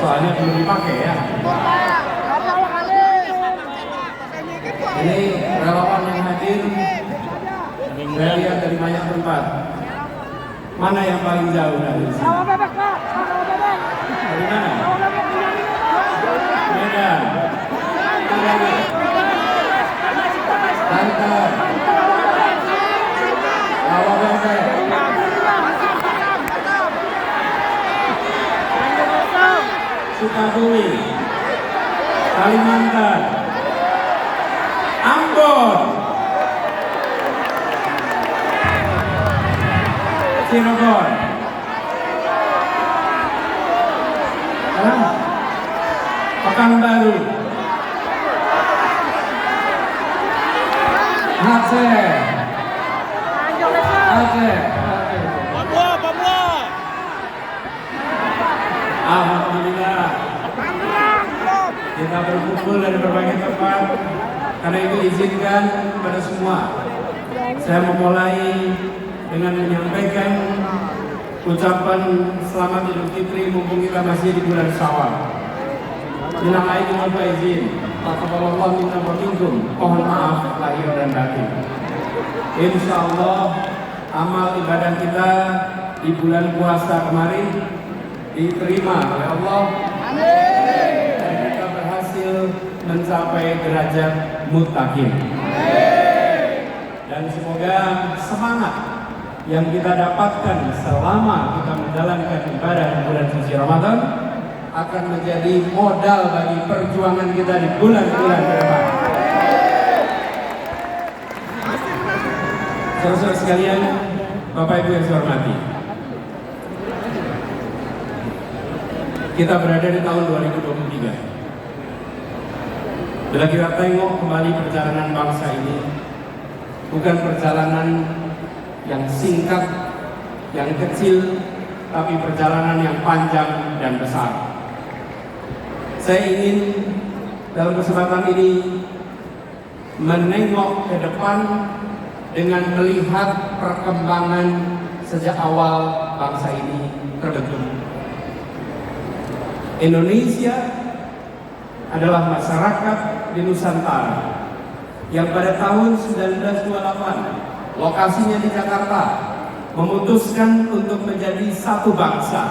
soalnya belum dipakai ya. Ini relawan yang hadir, saya lihat dari banyak tempat. Mana yang paling jauh dari sini? Dari mana? Medan. Banten. Rawa Bebek. Sukabumi. Kalimantan. Ambon. Cirebon. Pekanbaru. Aceh. Papua. Alhamdulillah. Kita berkumpul dari berbagai tempat. Karena itu izinkan kepada semua saya memulai dengan menyampaikan ucapan selamat Idul Fitri mumpung kita masih di bulan Syawal. Minal aidin wal faizin. Taqabbalallahu minna wa minkum. Mohon maaf lahir dan batin. Insyaallah amal ibadah kita di bulan puasa kemarin diterima oleh Allah. Amin. Dan kita berhasil mencapai derajat muttaqin. Dan semoga semangat yang kita dapatkan selama kita menjalankan ibadah di bulan suci Ramadan akan menjadi modal bagi perjuangan kita di bulan-bulan ke depan. Saudara-saudara sekalian, Bapak Ibu yang saya hormati, kita berada di tahun 2023. Bila kita tengok kembali perjalanan bangsa ini, bukan perjalanan yang singkat, yang kecil, tapi perjalanan yang panjang dan besar. Saya ingin dalam kesempatan ini menengok ke depan dengan melihat perkembangan sejak awal bangsa ini terbentuk. Indonesia adalah masyarakat di Nusantara yang pada tahun 1928 lokasinya di Jakarta memutuskan untuk menjadi satu bangsa,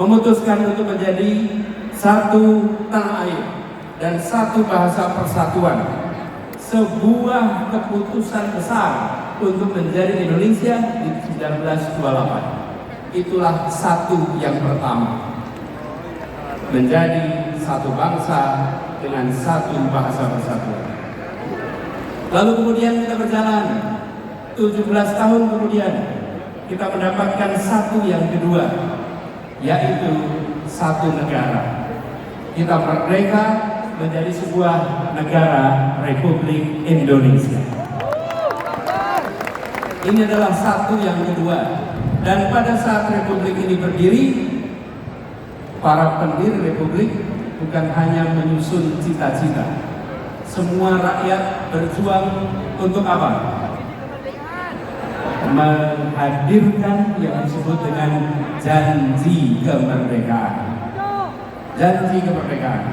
memutuskan untuk menjadi satu tanah air dan satu bahasa persatuan. Sebuah keputusan besar untuk menjadi Indonesia di 1928. Itulah satu yang pertama, menjadi satu bangsa dengan satu bahasa persatuan. Lalu kemudian kita berjalan 17 tahun kemudian kita mendapatkan satu yang kedua, yaitu satu negara. Kita merdeka menjadi sebuah negara Republik Indonesia. Ini adalah satu yang kedua. Dan pada saat Republik ini berdiri, para pendiri Republik bukan hanya menyusun cita-cita. Semua rakyat berjuang untuk apa? Menghadirkan yang disebut dengan janji kemerdekaan. Janji kemerdekaan.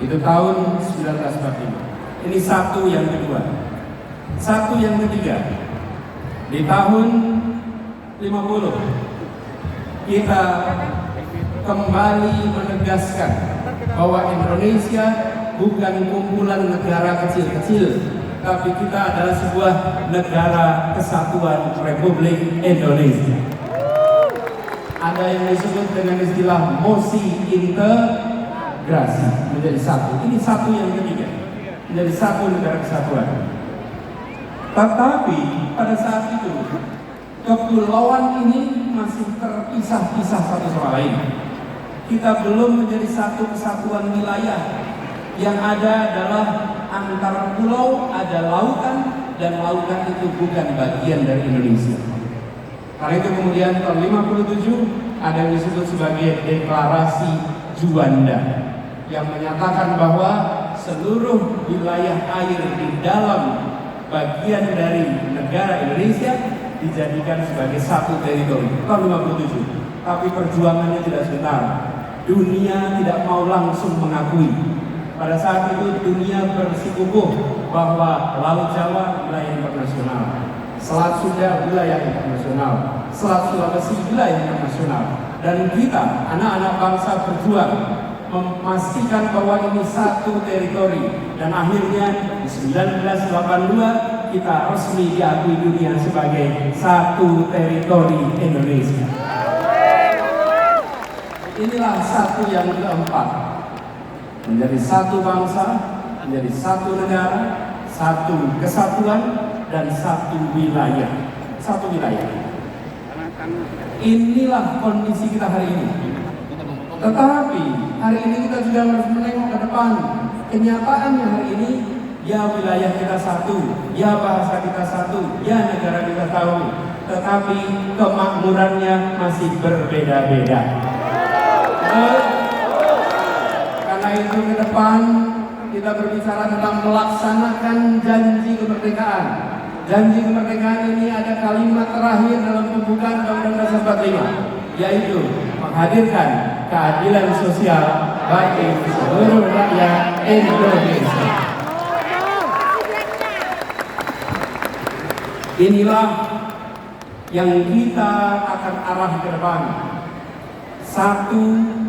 Itu tahun 1945. Ini satu yang kedua. Satu yang ketiga. Di tahun 50 kita kembali menegaskan bahwa Indonesia bukan kumpulan negara kecil-kecil, tapi kita adalah sebuah negara kesatuan Republik Indonesia. Ada yang disebut dengan istilah mosi integrasi, menjadi satu. Ini satu yang ketiga, menjadi satu negara kesatuan. Tetapi pada saat itu kepulauan ini masih terpisah-pisah satu sama lain. Kita belum menjadi satu kesatuan wilayah. Yang ada adalah antara pulau ada lautan, dan lautan itu bukan bagian dari Indonesia. Karena itu kemudian tahun 57 ada yang disebut sebagai Deklarasi Juanda yang menyatakan bahwa seluruh wilayah air di dalam bagian dari negara Indonesia dijadikan sebagai satu teritori tahun 57. Tapi perjuangannya tidak sebentar. dunia tidak mau langsung mengakui. Pada saat itu dunia bersikukuh bahwa Laut Jawa wilayah internasional, Selat Sunda wilayah internasional, Selat Sulawesi wilayah internasional, dan kita anak-anak bangsa berjuang memastikan bahwa ini satu teritori, dan akhirnya di 1982 kita resmi diakui dunia sebagai satu teritori Indonesia. Inilah satu yang keempat, menjadi satu bangsa, menjadi satu negara, satu kesatuan, dan satu wilayah. Satu wilayah. Inilah kondisi kita hari ini. Tetapi hari ini kita juga harus menengok ke depan. Kenyataannya hari ini, ya wilayah kita satu, ya bahasa kita satu, ya negara kita tahu, tetapi kemakmurannya masih berbeda-beda. Karena itu ke depan kita berbicara tentang melaksanakan janji kemerdekaan. Janji kemerdekaan ini ada kalimat terakhir dalam pembukaan Undang-Undang Dasar 45, yaitu menghadirkan keadilan sosial bagi seluruh rakyat Indonesia. Inilah yang kita akan arah ke depan. Satu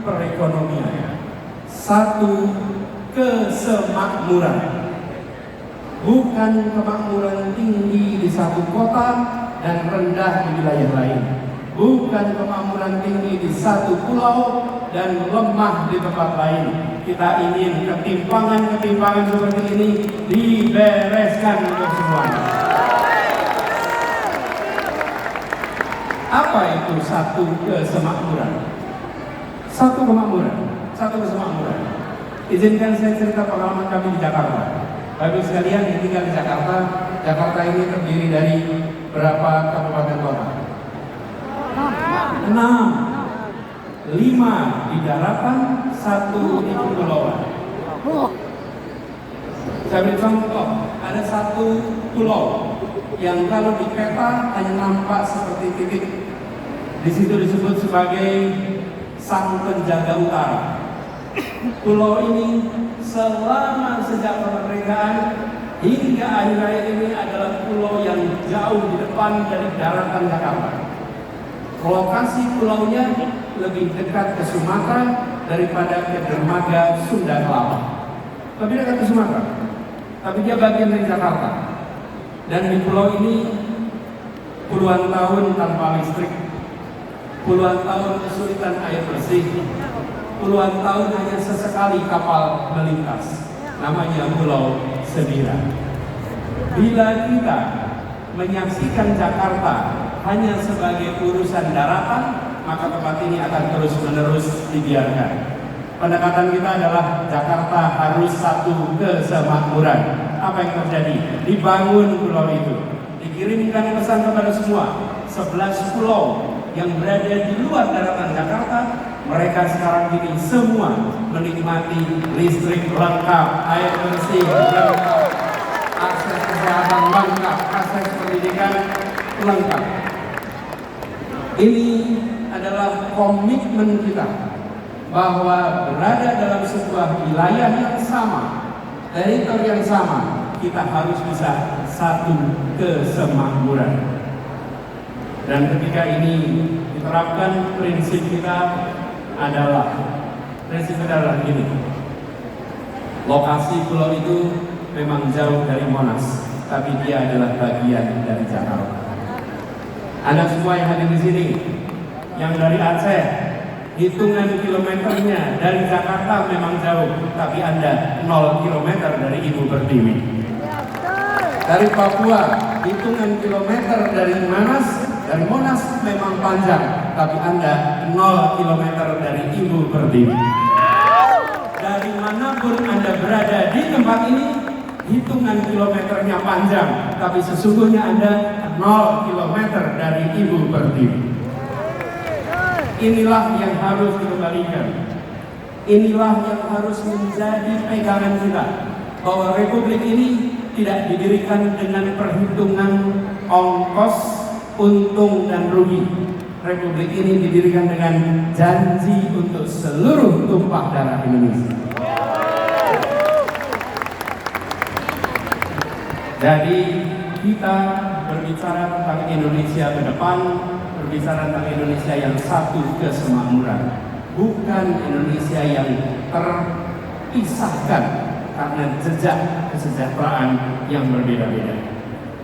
perekonomian, satu kesemakmuran, bukan kemakmuran tinggi di satu kota dan rendah di wilayah lain, bukan kemakmuran tinggi di satu pulau dan lemah di tempat lain. Kita ingin ketimpangan-ketimpangan seperti ini dibereskan untuk semuanya. Apa itu satu kesemakmuran? Satu kemakmuran, satu kesemakmuran. Izinkan saya cerita pengalaman kami di Jakarta. Bapak sekalian yang tinggal di Jakarta, Jakarta ini terdiri dari berapa kabupaten kota? 6. 5 di daratan, 1 di kepulauan. Saya beri contoh, ada satu pulau yang kalau di peta hanya nampak seperti titik. Di situ disebut sebagai Sang Penjaga Utara. Pulau ini selama sejak kemerdekaan hingga akhir-akhir ini adalah pulau yang jauh di depan dari daratan Jakarta. Lokasi pulaunya lebih dekat ke Sumatera daripada ke dermaga Sunda Kelapa. Lebih dekat ke Sumatera, tapi dia bagian dari Jakarta. Dan di pulau ini puluhan tahun tanpa listrik, puluhan tahun kesulitan air bersih, puluhan tahun hanya sesekali kapal melintas. Namanya Pulau Sebira. Bila kita menyaksikan Jakarta hanya sebagai urusan daratan, maka tempat ini akan terus-menerus dibiarkan. Pendekatan kita adalah Jakarta harus satu kesemakmuran. Apa yang terjadi? Dibangun pulau itu, dikirimkan pesan kepada semua 11 pulau yang berada di luar daratan Jakarta. Mereka sekarang ini semua menikmati listrik lengkap, air bersih lengkap, akses kesehatan lengkap, akses pendidikan lengkap. Ini adalah komitmen kita bahwa berada dalam sebuah wilayah yang sama, teritori yang sama, kita harus bisa satu kesemakmuran. Dan ketika ini diterapkan, prinsip kita adalah gini. Lokasi pulau itu memang jauh dari Monas, tapi dia adalah bagian dari Jakarta. Anda semua yang hadir di sini, yang dari Aceh, hitungan kilometernya dari Jakarta memang jauh, tapi Anda 0 kilometer dari Ibu Pertiwi. Dari Papua, hitungan kilometer dari Monas memang panjang, tapi Anda 0 kilometer dari Ibu Pertiwi. Dari manapun Anda berada di tempat ini, hitungan kilometernya panjang, tapi sesungguhnya Anda 0 kilometer dari Ibu Pertiwi. Inilah yang harus dikembalikan. Inilah yang harus menjadi pegangan kita, bahwa Republik ini tidak didirikan dengan perhitungan ongkos, untung dan rugi, Republik ini didirikan dengan janji untuk seluruh tumpah darah Indonesia. Jadi kita berbicara tentang Indonesia ke depan, berbicara tentang Indonesia yang satu kesemakmuran, bukan Indonesia yang terpisahkan karena jejak kesejahteraan yang berbeda-beda.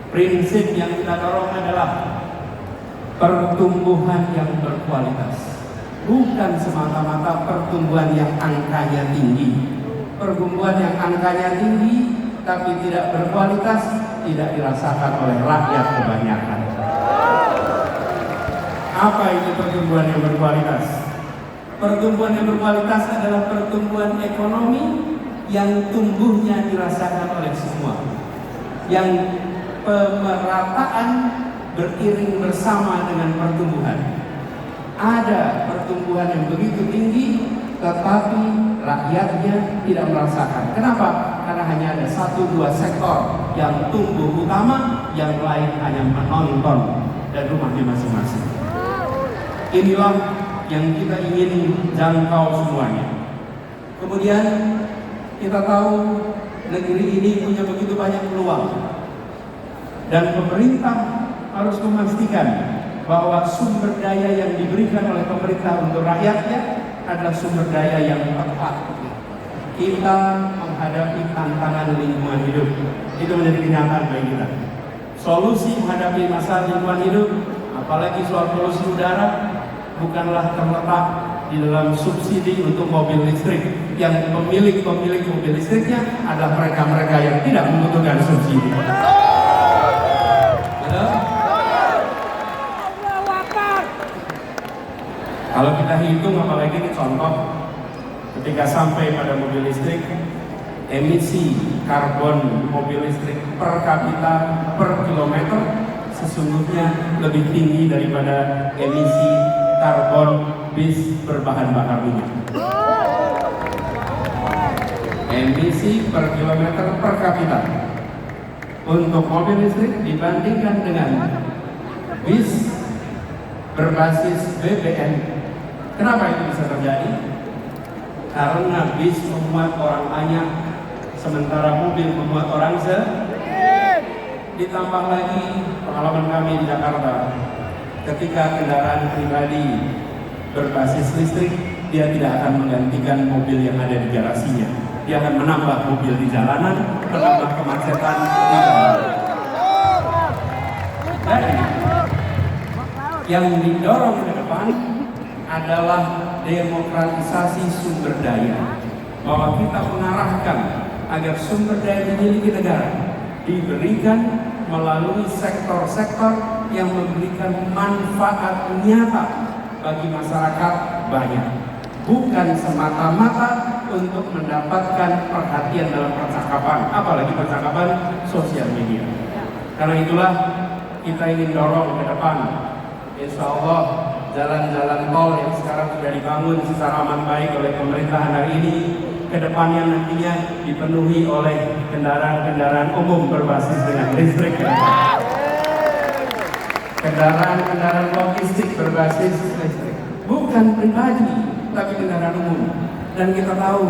Prinsip yang kita dorong adalah pertumbuhan yang berkualitas, bukan semata-mata pertumbuhan yang angkanya tinggi. Pertumbuhan yang angkanya tinggi tapi tidak berkualitas tidak dirasakan oleh rakyat kebanyakan. Apa itu pertumbuhan yang berkualitas? Pertumbuhan yang berkualitas adalah pertumbuhan ekonomi yang tumbuhnya dirasakan oleh semua, yang pemerataan beriring bersama dengan pertumbuhan. Ada pertumbuhan yang begitu tinggi, tetapi rakyatnya tidak merasakan. Kenapa? Karena hanya ada 1-2 sektor yang tumbuh utama, yang lain hanya menonton dan rumahnya masing-masing. Inilah yang kita ingin jangkau semuanya. Kemudian kita tahu negeri ini punya begitu banyak peluang, dan pemerintah harus memastikan bahwa sumber daya yang diberikan oleh pemerintah untuk rakyatnya adalah sumber daya yang tepat. Kita menghadapi tantangan lingkungan hidup, itu menjadi kenyataan bagi kita. Solusi menghadapi masalah lingkungan hidup, apalagi soal polusi udara, bukanlah terletak di dalam subsidi untuk mobil listrik. Yang pemilik mobil listriknya adalah mereka-mereka yang tidak membutuhkan subsidi. Kalau kita hitung, apalagi ini contoh, ketika sampai pada mobil listrik, emisi karbon mobil listrik per kapita per kilometer sesungguhnya lebih tinggi daripada emisi karbon bis berbahan bakar minyak. Emisi per kilometer per kapita untuk mobil listrik dibandingkan dengan bis berbasis BBM. Kenapa itu bisa terjadi? Karena bis memuat orang banyak, sementara mobil memuat orang sedikit. Ditambah lagi pengalaman kami di Jakarta, ketika kendaraan pribadi berbasis listrik, dia tidak akan menggantikan mobil yang ada di garasinya. Dia akan menambah mobil di jalanan, menambah kemacetan di jalanan. Jadi, yang didorong ke depan adalah demokratisasi sumber daya, bahwa kita mengarahkan agar sumber daya dimiliki negara diberikan melalui sektor-sektor yang memberikan manfaat nyata bagi masyarakat banyak, bukan semata-mata untuk mendapatkan perhatian dalam percakapan, apalagi percakapan sosial media. Karena itulah kita ingin dorong ke depan, insya Allah jalan-jalan tol yang sekarang sudah dibangun secara aman baik oleh pemerintahan hari ini, ke depannya nantinya dipenuhi oleh kendaraan-kendaraan umum berbasis dengan listrik. Kendaraan-kendaraan logistik berbasis listrik, bukan pribadi, tapi kendaraan umum. Dan kita tahu,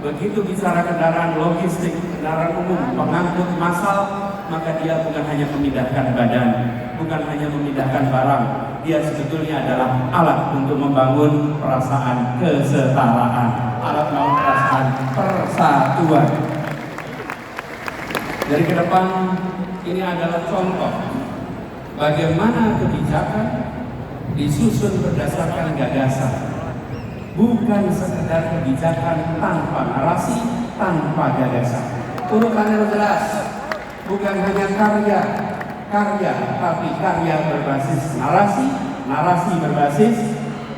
begitu bicara kendaraan logistik, kendaraan umum, pengangkut massal, maka dia bukan hanya memindahkan badan, bukan hanya memindahkan barang, dia sebetulnya adalah alat untuk membangun perasaan kesetaraan, alat membangun perasaan persatuan. Dari ke depan ini adalah contoh bagaimana kebijakan disusun berdasarkan gagasan, bukan sekedar kebijakan tanpa narasi, tanpa gagasan. Urutannya jelas, bukan hanya karya, tapi karya berbasis narasi, narasi berbasis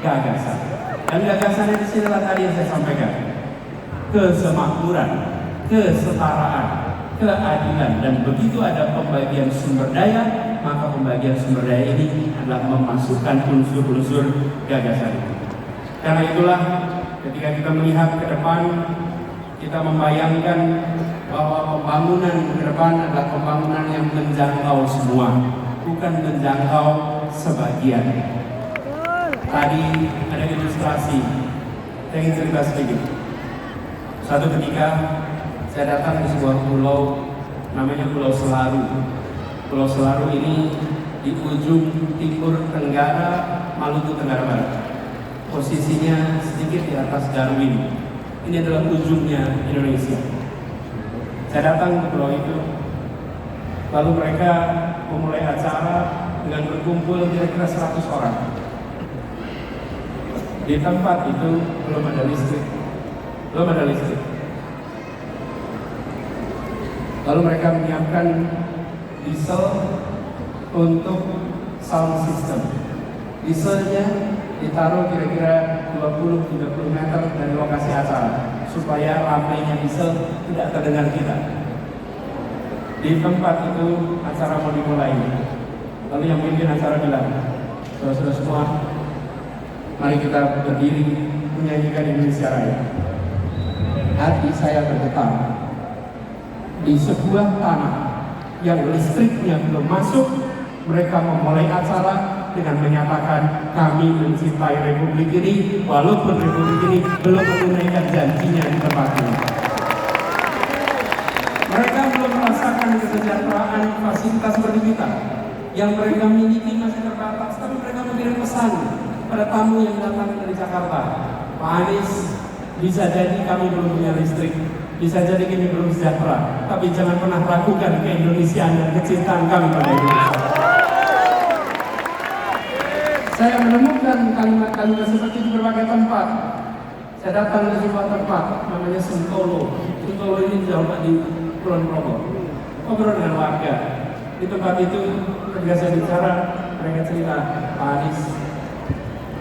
gagasan. Dan gagasannya di sini tadi yang saya sampaikan: kesemakmuran, kesetaraan, keadilan. Dan begitu ada pembagian sumber daya, maka pembagian sumber daya ini adalah memasukkan unsur-unsur gagasan itu. Karena itulah ketika kita melihat ke depan, kita membayangkan bahwa pembangunan ke depan adalah pembangunan yang menjangkau semua, bukan menjangkau sebagian. tadi ada ilustrasi. Saya ingin cerita sedikit. Suatu ketika saya datang di sebuah pulau namanya Pulau Selaru. Pulau Selaru ini di ujung timur tenggara Maluku Tenggara Barat. Posisinya sedikit di atas Darwin. Ini adalah ujungnya Indonesia. Saya datang ke pulau itu, lalu mereka memulai acara dengan berkumpul kira-kira 100 orang. Di tempat itu belum ada listrik. Lalu mereka menyiapkan diesel untuk sound system. Dieselnya ditaruh kira-kira 20-30 meter dari lokasi acara supaya lambainya diesel tidak terdengar kita. Di tempat itu acara mau dimulai. Lalu yang memimpin acara bilang, saudara-saudara semua, mari kita berdiri menyanyikan Indonesia Raya. Hati saya bergetar. Di sebuah tanah yang listriknya belum masuk, mereka memulai acara dengan menyatakan kami mencintai Republik ini walaupun Republik ini belum menunaikan janjinya di tempat ini. Mereka belum merasakan kesejahteraan fasilitas seperti kita. Yang mereka miliki masih terbatas, tapi mereka mengirim pesan pada tamu yang datang dari Jakarta. Pak Anies, bisa jadi kami belum punya listrik, bisa jadi kami belum sejahtera, tapi jangan pernah ragukan keindonesiaan dan kecintaan kami pada Indonesia. Saya menemukan kalimat-kalimat seperti di berbagai tempat. Saya datang ke sebuah tempat namanya Sentolo. Sentolo ini jauh di Kulon Progo. Ngobrol dengan warga. Di tempat itu ketika saya bicara, mereka cerita, Pak Anies,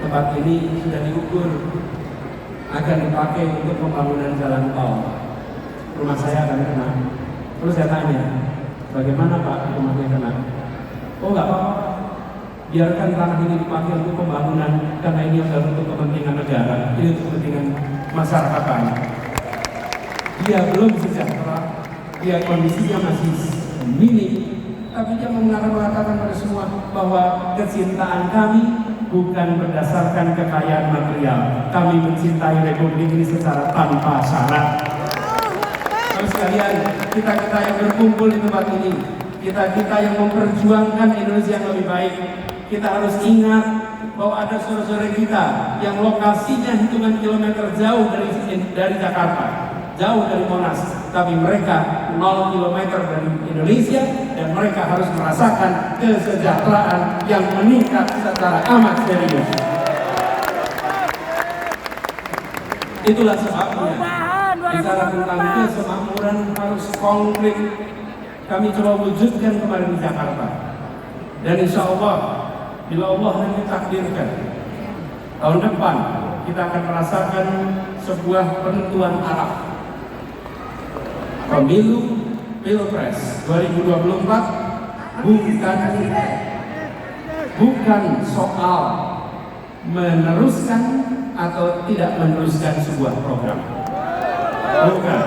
tempat ini sudah diukur akan dipakai untuk pembangunan jalan tol. Rumah saya akan kena. Terus saya tanya, bagaimana Pak rumahnya kena? Oh nggak apa-apa, biarkan tanah ini dipakai untuk pembangunan karena ini adalah untuk kepentingan negara, ini untuk kepentingan masyarakat banyak. Dia belum sejahtera, dia kondisinya masih minim, tapi dia mengatakan pada semua bahwa kecintaan kami bukan berdasarkan kekayaan material. Kami mencintai Republik ini secara tanpa syarat. Terus sekalian, kita yang berkumpul di tempat ini, kita yang memperjuangkan Indonesia yang lebih baik, kita harus ingat bahwa ada saudara-saudara kita yang lokasinya hitungan kilometer jauh dari Jakarta, jauh dari Monas, tapi mereka 0 kilometer dari Indonesia dan mereka harus merasakan kesejahteraan yang meningkat secara amat serius. Itulah sebabnya bicara tentang kesemakmuran harus konkret kami coba wujudkan kemarin di Jakarta. Dan insya Allah, bila Allah nanti takdirkan, tahun depan kita akan merasakan sebuah penentuan arah. Pemilu Pilpres 2024 bukan soal meneruskan atau tidak meneruskan sebuah program. Bukan.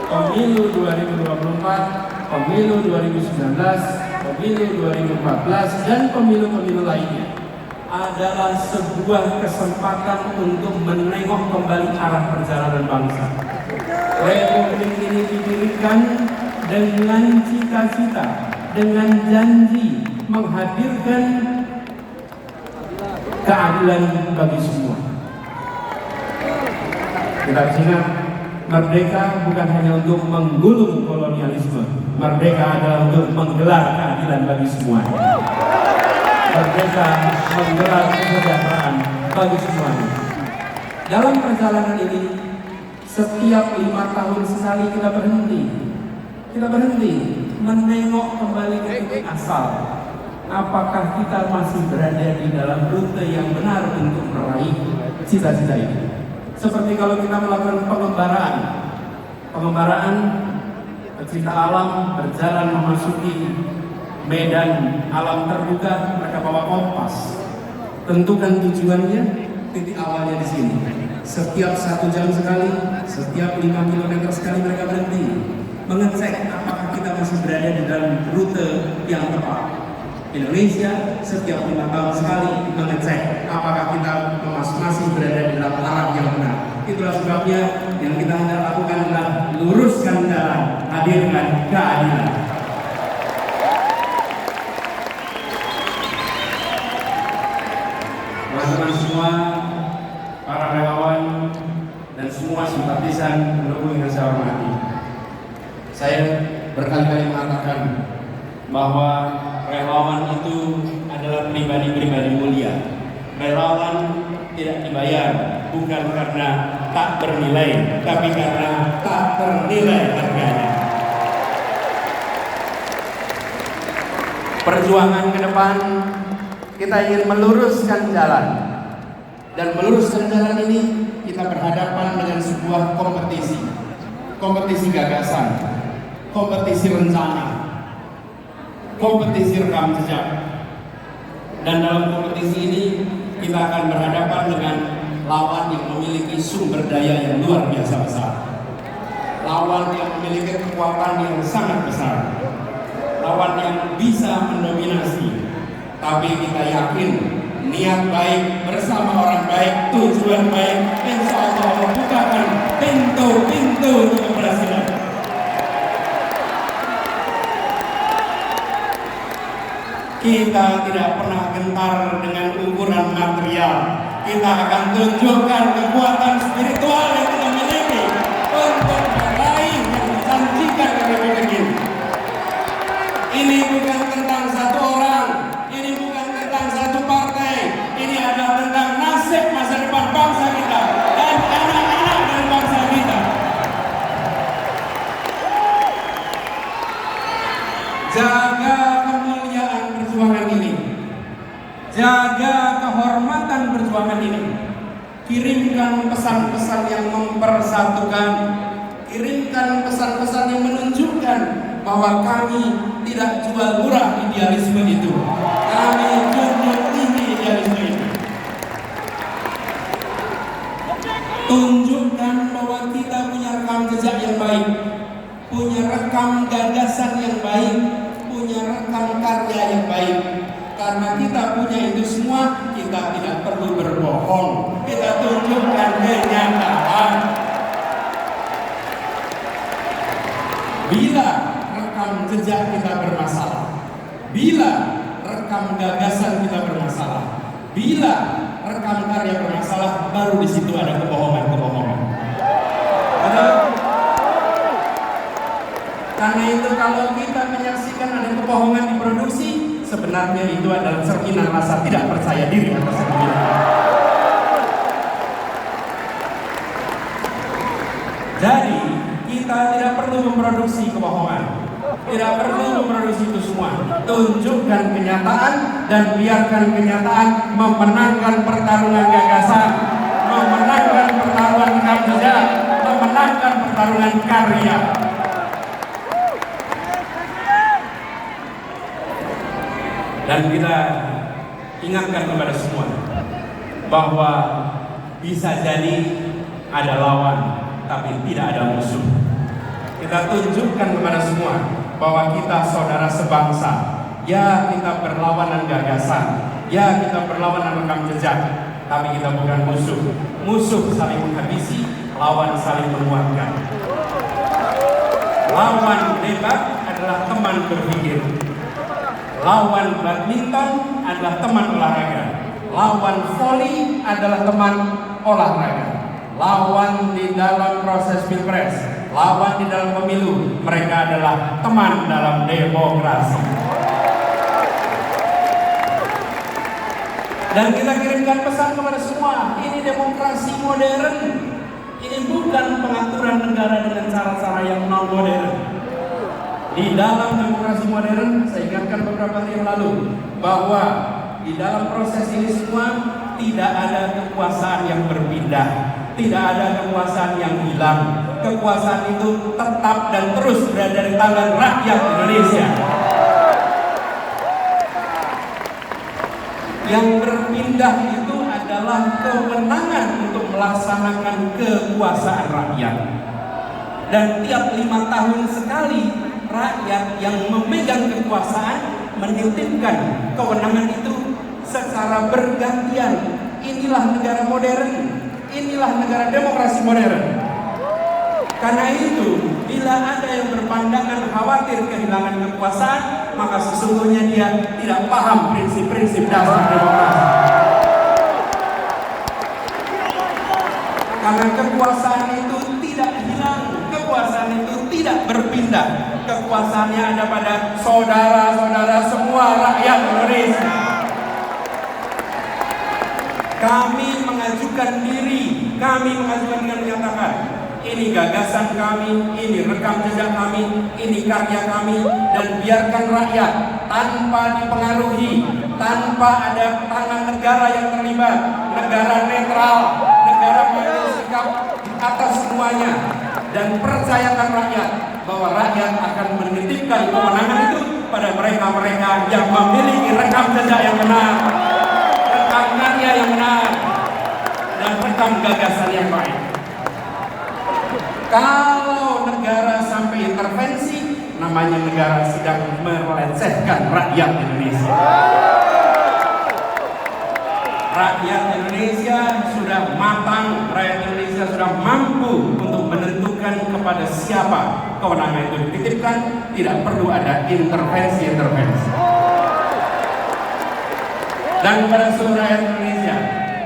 Pemilu 2024, pemilu 2019, pemilu 2014 dan pemilu-pemilu lainnya adalah sebuah kesempatan untuk menengok kembali arah perjalanan bangsa. Republik ini didirikan dengan cita-cita, dengan janji menghadirkan keadilan bagi semua. Kita ingat, merdeka bukan hanya untuk menggulung kolonialisme, merdeka adalah untuk menggelar keadilan bagi semuanya. Merdeka menggelar kesejahteraan bagi semuanya. Dalam perjalanan ini, setiap 5 tahun sekali kita berhenti menengok kembali ke titik asal. Apakah kita masih berada di dalam rute yang benar untuk meraih cita-cita ini? Seperti kalau kita melakukan pengembaraan pecinta alam berjalan memasuki medan alam terbuka, mereka bawa kompas, tentukan tujuannya, titik awalnya di sini. Setiap 1 jam sekali, setiap 5 km sekali mereka berhenti mengecek apakah kita masih berada di dalam rute yang tepat. Indonesia setiap 5 tahun sekali mengecek apakah sebabnya yang kita hendak lakukan adalah luruskan jalan, hadirkan keadilan. Teman-teman semua, para relawan dan semua simpatisan pendukung yang saya hormati, saya berkali-kali mengatakan bahwa relawan itu adalah pribadi-pribadi mulia. Relawan tidak dibayar bukan karena tak bernilai, tapi karena tak ternilai harganya. Perjuangan ke depan kita ingin meluruskan jalan, dan meluruskan jalan ini kita berhadapan dengan sebuah kompetisi gagasan, kompetisi rencana, kompetisi rekam jejak. Dan dalam kompetisi ini kita akan berhadapan dengan lawan yang memiliki sumber daya yang luar biasa besar, lawan yang memiliki kekuatan yang sangat besar, lawan yang bisa mendominasi. Tapi kita yakin niat baik bersama orang baik, tujuan baik, insya Allah membukakan pintu-pintu keberhasilan. Kita tidak pernah gentar dengan ukuran material. Kita akan tunjukkan kekuatan spiritual yang kita miliki untuk meraih yang dijanjikan oleh Republik ini. Ini bukan tentang satu orang, ini bukan tentang satu partai, ini adalah tentang nasib masa depan bangsa kita dan anak-anak dari bangsa kita. Jaga kemuliaan perjuangan ini, jaga kehormatan perjuangan ini. Kirimkan pesan-pesan yang mempersatukan, kirimkan pesan-pesan yang menunjukkan bahwa kami tidak jual murah idealisme itu. Kami junjung tinggi idealisme itu. Tunjukkan bahwa kita punya rekam jejak yang baik, punya rekam gagasan yang baik, punya rekam karya yang baik. Karena kita punya itu semua, kita tidak perlu berbohong. Kita tunjukkan kenyataan. Bila rekam jejak kita bermasalah, bila rekam gagasan kita bermasalah, bila rekam karya bermasalah, baru di situ ada kebohongan-kebohongan. Karena itu kalau kita menyaksikan ada kebohongan diproduksi, sebenarnya itu adalah cerminan rasa tidak percaya diri atas diri. Jadi kita tidak perlu memproduksi kebohongan, tidak perlu memproduksi itu semua. Tunjukkan kenyataan dan biarkan kenyataan memenangkan pertarungan gagasan, memenangkan pertarungan rekam jejak, memenangkan pertarungan karya. Dan kita ingatkan kepada semua bahwa bisa jadi ada lawan, tapi tidak ada musuh. Kita tunjukkan kepada semua bahwa kita saudara sebangsa. Ya, kita berlawanan gagasan, ya kita berlawanan rekam jejak, tapi kita bukan musuh. Musuh saling menghabisi, lawan saling menguatkan. Lawan debat adalah teman berpikir. Lawan badminton adalah teman olahraga. Lawan voli adalah teman olahraga. Lawan di dalam proses pilpres, lawan di dalam pemilu, mereka adalah teman dalam demokrasi. Dan kita kirimkan pesan kepada semua, ini demokrasi modern. Ini bukan pengaturan negara dengan cara-cara yang non-modern. Di dalam demokrasi modern, saya ingatkan beberapa hari yang lalu bahwa di dalam proses ini semua tidak ada kekuasaan yang berpindah, tidak ada kekuasaan yang hilang. Kekuasaan itu tetap dan terus berada di tangan rakyat Indonesia. Yang berpindah itu adalah kewenangan untuk melaksanakan kekuasaan rakyat. Dan tiap 5 tahun sekali rakyat yang memegang kekuasaan menitipkan kewenangan itu secara bergantian. Inilah negara modern. inilah negara demokrasi modern. Karena itu, bila ada yang berpandangan khawatir kehilangan kekuasaan, maka sesungguhnya dia tidak paham prinsip-prinsip dasar demokrasi. Karena kekuasaan itu tidak hilang, kekuasaan itu tidak berpindah. Kekuasaannya ada pada saudara-saudara semua rakyat Indonesia. Kami mengajukan diri, kami mengajukan dengan menyatakan, ini gagasan kami, ini rekam jejak kami, ini karya kami, dan biarkan rakyat tanpa dipengaruhi, tanpa ada tangan negara yang terlibat, negara netral, negara mengambil sikap di atas semuanya, dan percayakan rakyat bahwa rakyat akan menitipkan kemenangan itu pada mereka-mereka yang memiliki rekam jejak yang benar, rekam karya yang benar, dan rekam gagasan yang baik. Kalau negara sampai intervensi, namanya negara sedang melecehkan rakyat Indonesia. Rakyat Indonesia sudah matang, rakyat Indonesia sudah mampu untuk menentukan kepada siapa kewenangan itu dititipkan, tidak perlu ada intervensi-intervensi. Dan pada seluruh rakyat Indonesia,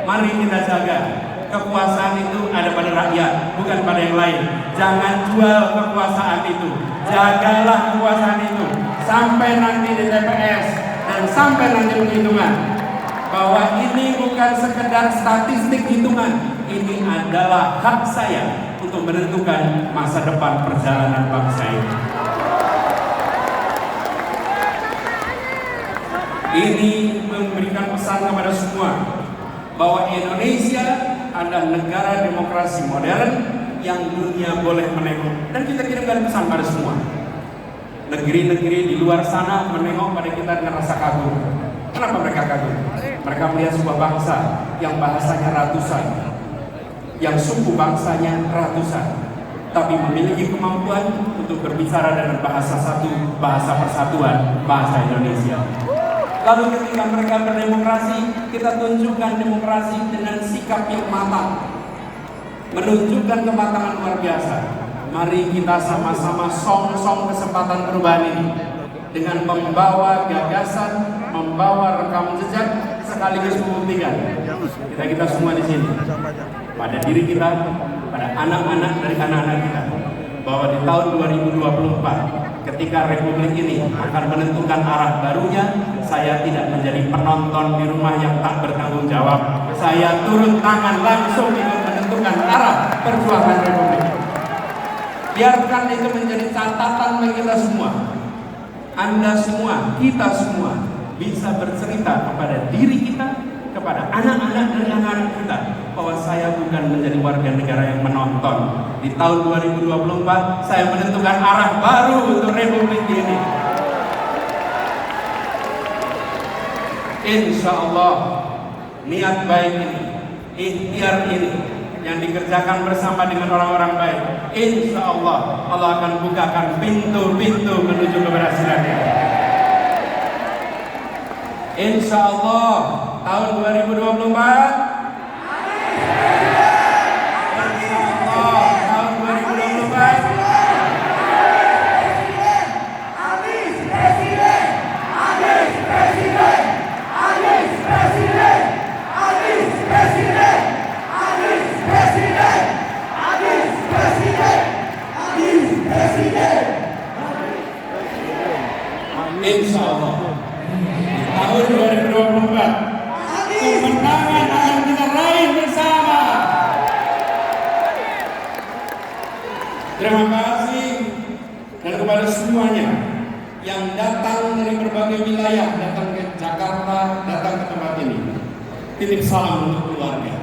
mari kita jaga kekuasaan itu ada pada rakyat, bukan pada yang lain. Jangan jual kekuasaan itu, jagalah kekuasaan itu sampai nanti di TPS dan sampai nanti penghitungan. Bahwa ini bukan sekedar statistik hitungan, ini adalah hak saya untuk menentukan masa depan perjalanan bangsa ini. Ini memberikan pesan kepada semua bahwa Indonesia adalah negara demokrasi modern yang dunia boleh menengok, dan kita kirimkan pesan pada semua. Negeri-negeri di luar sana menengok pada kita dengan rasa kagum. Kenapa mereka kagum? Mereka melihat sebuah bangsa yang bahasanya ratusan, yang suku bangsanya ratusan, tapi memiliki kemampuan untuk berbicara dengan bahasa satu, bahasa persatuan, bahasa Indonesia. Lalu ketika mereka berdemokrasi, kita tunjukkan demokrasi dengan sikap yang matang, menunjukkan kematangan luar biasa. Mari kita sama-sama song-song kesempatan perubahan ini dengan membawa gagasan, membawa rekam jejak, sekaligus membuktikan kita semua di sini, pada diri kita, pada anak-anak dari anak-anak kita, bahwa di tahun 2024 ketika Republik ini akan menentukan arah barunya, saya tidak menjadi penonton di rumah yang tak bertanggung jawab. Saya turun tangan langsung ikut menentukan arah perjuangan Republik. Biarkan itu menjadi catatan bagi kita semua. Anda semua, kita semua bisa bercerita kepada diri kita, kepada anak-anak dan anak-anak kita, bahwa saya bukan menjadi warga negara yang menonton. Di tahun 2024 saya menentukan arah baru untuk Republik ini. Insya Allah niat baik ini, ikhtiar ini yang dikerjakan bersama dengan orang-orang baik, insya Allah Allah akan bukakan pintu-pintu menuju keberhasilannya. Insya Allah tahun 2024, insya Allah tahun 2024, Anies Presiden, Anies Presiden, Anies Presiden, Anies Presiden, Anies Presiden, Anies Presiden, Anies Presiden. Insya Allah tahun 2024 kemenangan akan kita raih bersama. Terima kasih, dan kepada semuanya yang datang dari berbagai wilayah, datang ke Jakarta, datang ke tempat ini, titip salam untuk keluarga,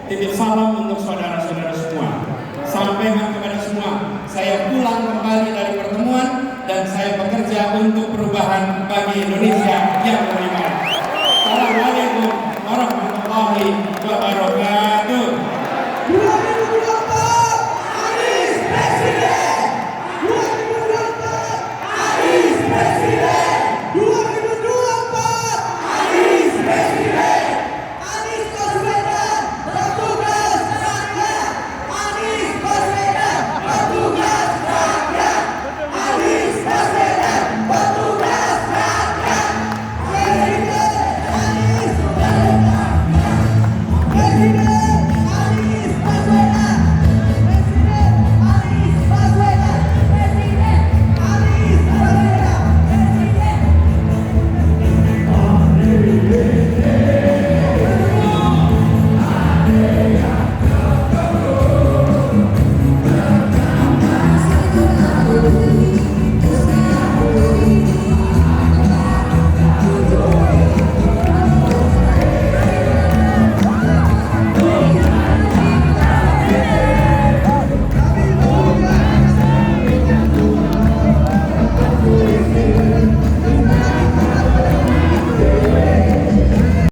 titip salam untuk saudara-saudara semua. Sampaikan kepada semua, saya pulang kembali dari pertemuan dan saya bekerja untuk perubahan bagi Indonesia yang lebih baik. Assalamualaikum warahmatullahi wabarakatuh.